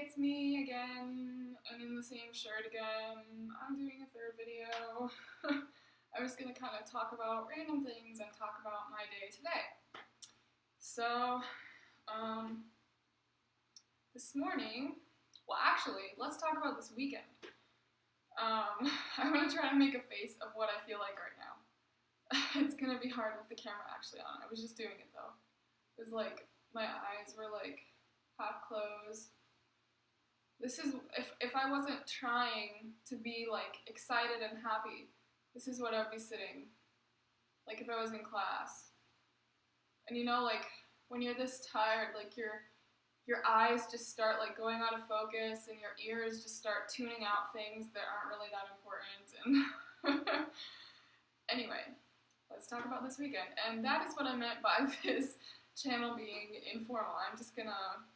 It's me again, and in the same shirt again. I'm doing a third video. I was gonna kind of talk about random things and talk about my day today. So, this morning, well actually, let's talk about this weekend. I'm gonna try to make a face of what I feel like right now. It's gonna be hard with the camera actually on. I was just doing it though. It was like, my eyes were like half closed. This is, if I wasn't trying to be like excited and happy, this is what I'd be sitting. Like if I was in class. And you know, like when you're this tired, like your eyes just start like going out of focus and your ears just start tuning out things that aren't really that important. And anyway, let's talk about this weekend. And that is what I meant by this channel being informal. I'm just gonna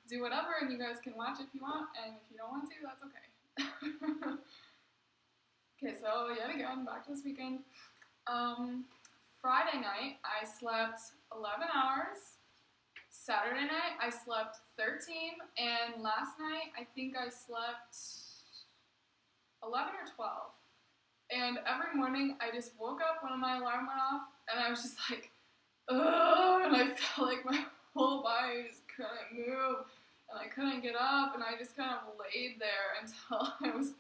do whatever and you guys can watch if you want, and if you don't want to, that's okay. Okay, so yet again, back to this weekend. Friday night, I slept 11 hours. Saturday night, I slept 13, and last night, I think I slept 11 or 12. And every morning, I just woke up when my alarm went off, and I was just like, ugh, and I felt like my whole body just couldn't move, and I couldn't get up, and I just kind of laid there until I was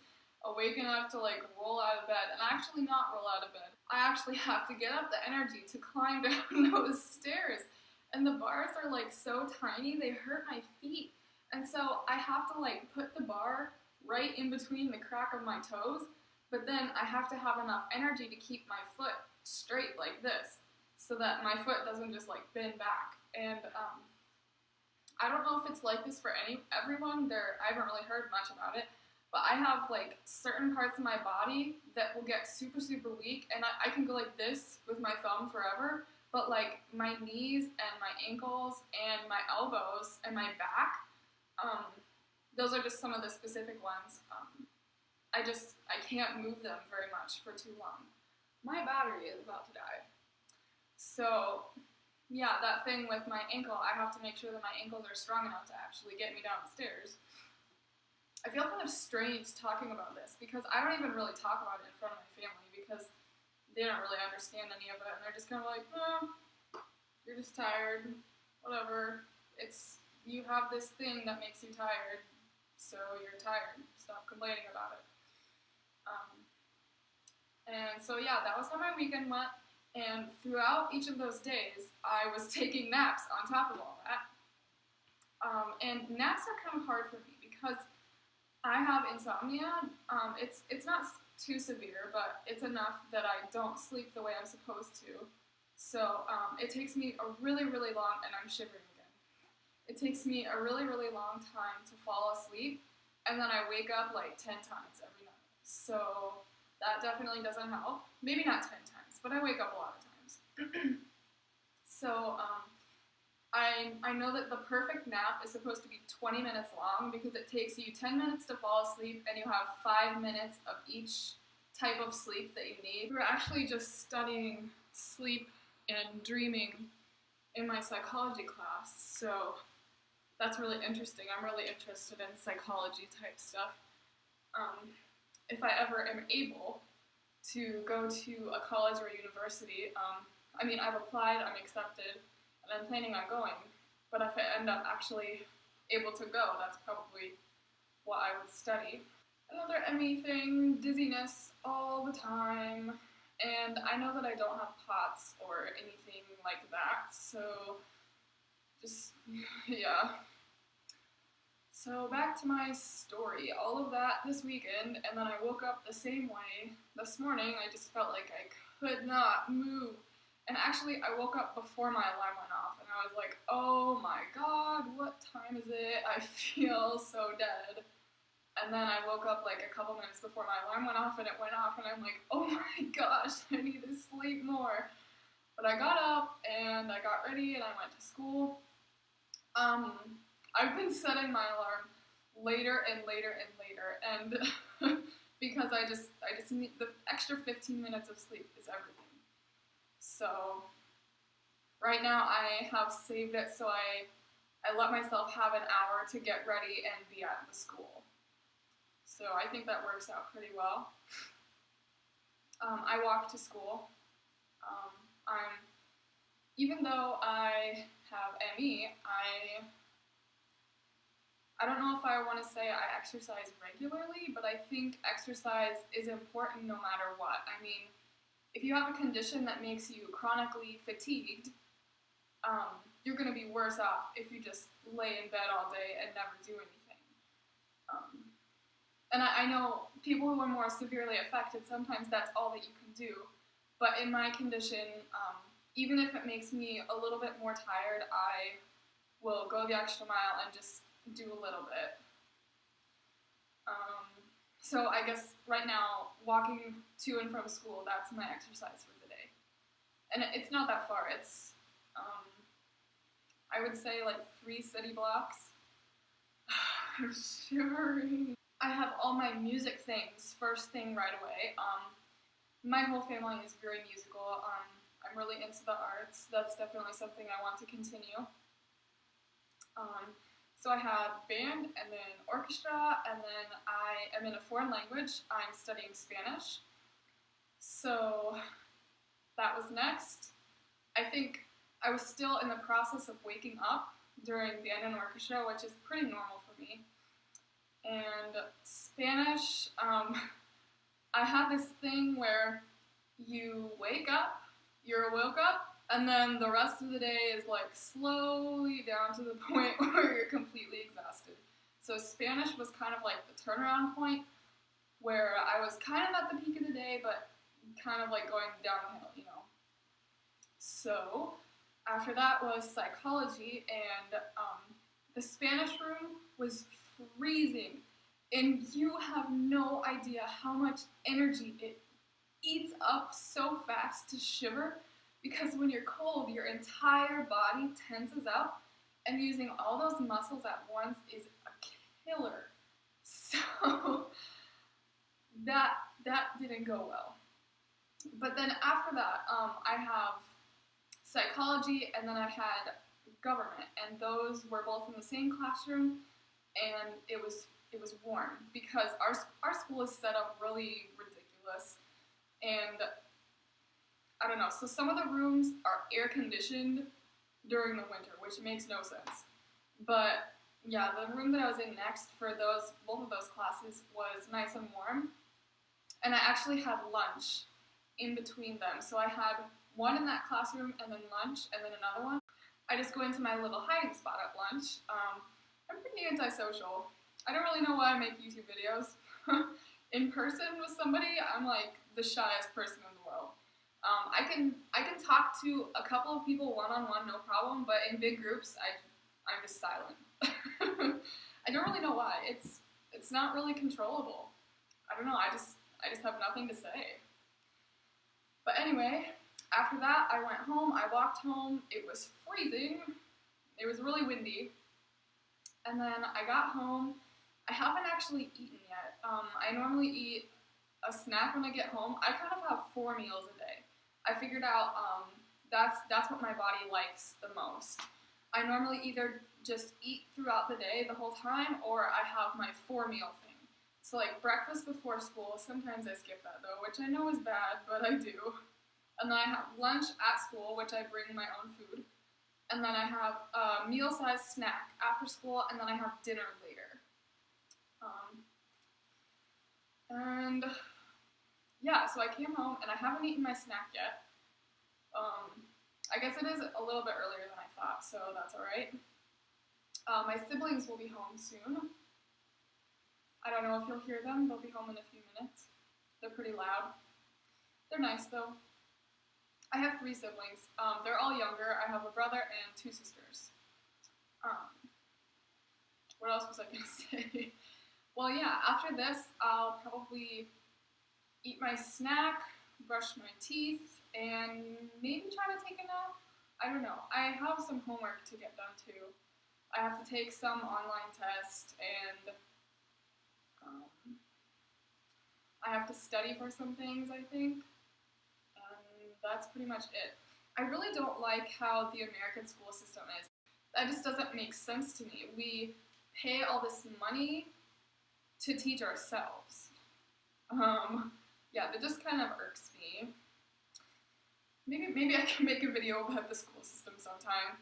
awake enough to like roll out of bed, and actually not roll out of bed. I actually have to get up the energy to climb down those stairs, and the bars are like so tiny, they hurt my feet, and so I have to like put the bar right in between the crack of my toes, but then I have to have enough energy to keep my foot straight like this, so that my foot doesn't just like bend back. And I don't know if it's like this for everyone. I haven't really heard much about it, but I have like certain parts of my body that will get super, super weak, and I can go like this with my thumb forever, but like my knees and my ankles and my elbows and my back, those are just some of the specific ones. I can't move them very much for too long. My battery is about to die. So, yeah, that thing with my ankle, I have to make sure that my ankles are strong enough to actually get me downstairs. I feel kind of strange talking about this because I don't even really talk about it in front of my family because they don't really understand any of it, and they're just kind of like, oh, you're just tired, whatever. You have this thing that makes you tired, so you're tired. Stop complaining about it. And so, yeah, that was how my weekend went. And throughout each of those days, I was taking naps on top of all that. And naps are kind of hard for me because I have insomnia. It's not too severe, but it's enough that I don't sleep the way I'm supposed to. So it takes me a really, really long, and I'm shivering again. It takes me a really, really long time to fall asleep, and then I wake up like 10 times every night. So that definitely doesn't help. Maybe not 10 times, but I wake up a lot of times. So I know that the perfect nap is supposed to be 20 minutes long because it takes you 10 minutes to fall asleep and you have 5 minutes of each type of sleep that you need. We're actually just studying sleep and dreaming in my psychology class, so that's really interesting. I'm really interested in psychology type stuff. If I ever am able to go to a college or a university, I've applied, I'm accepted, and I'm planning on going, but if I end up actually able to go, that's probably what I would study. Another ME thing, dizziness all the time, and I know that I don't have POTS or anything like that, so just, yeah. So back to my story, all of that this weekend, and then I woke up the same way this morning. I just felt like I could not move. And actually, I woke up before my alarm went off, and I was like, oh my god, what time is it? I feel so dead. And then I woke up like a couple minutes before my alarm went off, and it went off, and I'm like, oh my gosh, I need to sleep more. But I got up, and I got ready, and I went to school. I've been setting my alarm later and later and later, and because I just need the extra 15 minutes of sleep is everything. So right now I have saved it so I I let myself have an hour to get ready and be at the school. So I think that works out pretty well. I walk to school. I'm even though I have ME, I don't know if I want to say I exercise regularly, but I think exercise is important no matter what. I mean, if you have a condition that makes you chronically fatigued, you're going to be worse off if you just lay in bed all day and never do anything. And I know people who are more severely affected, sometimes that's all that you can do. But in my condition, even if it makes me a little bit more tired, I will go the extra mile and just do a little bit. So I guess right now, walking to and from school, that's my exercise for the day. And it's not that far. It's, I would say, like 3 city blocks. I'm shivering. I have all my music things first thing right away. My whole family is very musical. I'm really into the arts. That's definitely something I want to continue. So I have band and then orchestra, and then I am in a foreign language. I'm studying Spanish. So that was next. I think I was still in the process of waking up during band and orchestra, which is pretty normal for me. And Spanish, I had this thing where you wake up, you're woke up, and then the rest of the day is like slowly down to the point where you're completely exhausted. So Spanish was kind of like the turnaround point where I was kind of at the peak of the day, but kind of like going downhill, you know. So after that was psychology, and the Spanish room was freezing, and you have no idea how much energy it eats up so fast to shiver, because when you're cold, your entire body tenses up, and using all those muscles at once is a killer. So that didn't go well. But then after that, I have psychology, and then I had government, and those were both in the same classroom, and it was warm because our school is set up really ridiculous, and I don't know. So some of the rooms are air conditioned during the winter, which makes no sense. But yeah, the room that I was in next for both of those classes was nice and warm, and I actually had lunch in between them. So I had one in that classroom, and then lunch, and then another one. I just go into my little hiding spot at lunch. I'm pretty antisocial. I don't really know why I make YouTube videos. In person with somebody, I'm like the shyest person in the world. I can talk to a couple of people one-on-one, no problem, but in big groups, I'm just silent. I don't really know why. It's not really controllable. I don't know. I just have nothing to say. But anyway, after that, I went home. I walked home. It was freezing. It was really windy. And then I got home. I haven't actually eaten yet. I normally eat a snack when I get home. I kind of have 4 meals a day. I figured out that's what my body likes the most. I normally either just eat throughout the day the whole time, or I have my 4-meal thing. So like breakfast before school, sometimes I skip that though, which I know is bad, but I do. And then I have lunch at school, which I bring my own food. And then I have a meal-sized snack after school, and then I have dinner later. And yeah, so I came home, and I haven't eaten my snack yet. I guess it is a little bit earlier than I thought, so that's alright. My siblings will be home soon. I don't know if you'll hear them. They'll be home in a few minutes. They're pretty loud. They're nice, though. I have 3 siblings. They're all younger. I have a brother and 2 sisters. What else was I going to say? Well, yeah, after this, I'll probably eat my snack, brush my teeth, and maybe try to take a nap. I don't know. I have some homework to get done, too. I have to take some online test, and I have to study for some things, I think. And that's pretty much it. I really don't like how the American school system is. that just doesn't make sense to me. We pay all this money to teach ourselves. Yeah, that just kind of irks me. Maybe I can make a video about the school system sometime.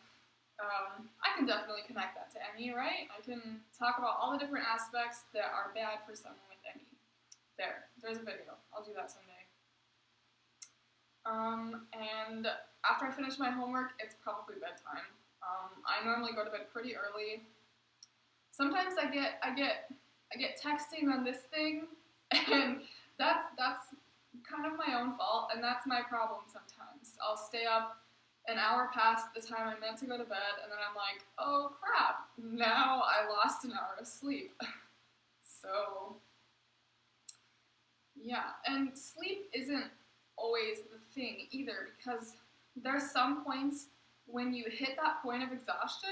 I can definitely connect that to Emmy, right? I can talk about all the different aspects that are bad for someone with Emmy. There's a video. I'll do that someday. And after I finish my homework, it's probably bedtime. I normally go to bed pretty early. Sometimes I get texting on this thing, and that's kind of my own fault, and that's my problem sometimes. I'll stay up an hour past the time I'm meant to go to bed, and then I'm like, oh crap, now I lost an hour of sleep. So, yeah, and sleep isn't always the thing either, because there's some points when you hit that point of exhaustion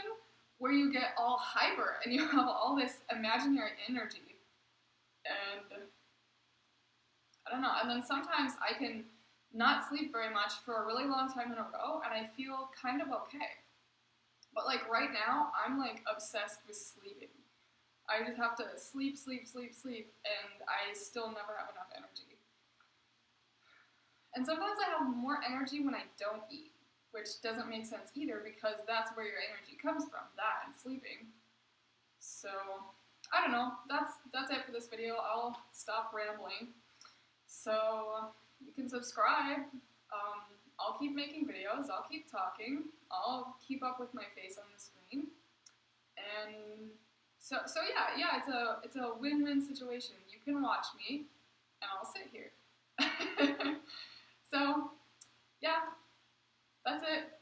where you get all hyper and you have all this imaginary energy. And I don't know, and then sometimes I can not sleep very much for a really long time in a row, and I feel kind of okay. But like right now, I'm like obsessed with sleeping. I just have to sleep, and I still never have enough energy. And sometimes I have more energy when I don't eat, which doesn't make sense either, because that's where your energy comes from, that and sleeping. So, I don't know, that's it for this video. I'll stop rambling. So, you can subscribe. I'll keep making videos. I'll keep talking. I'll keep up with my face on the screen. And so yeah, it's a win-win situation. You can watch me, and I'll sit here. So, yeah, that's it.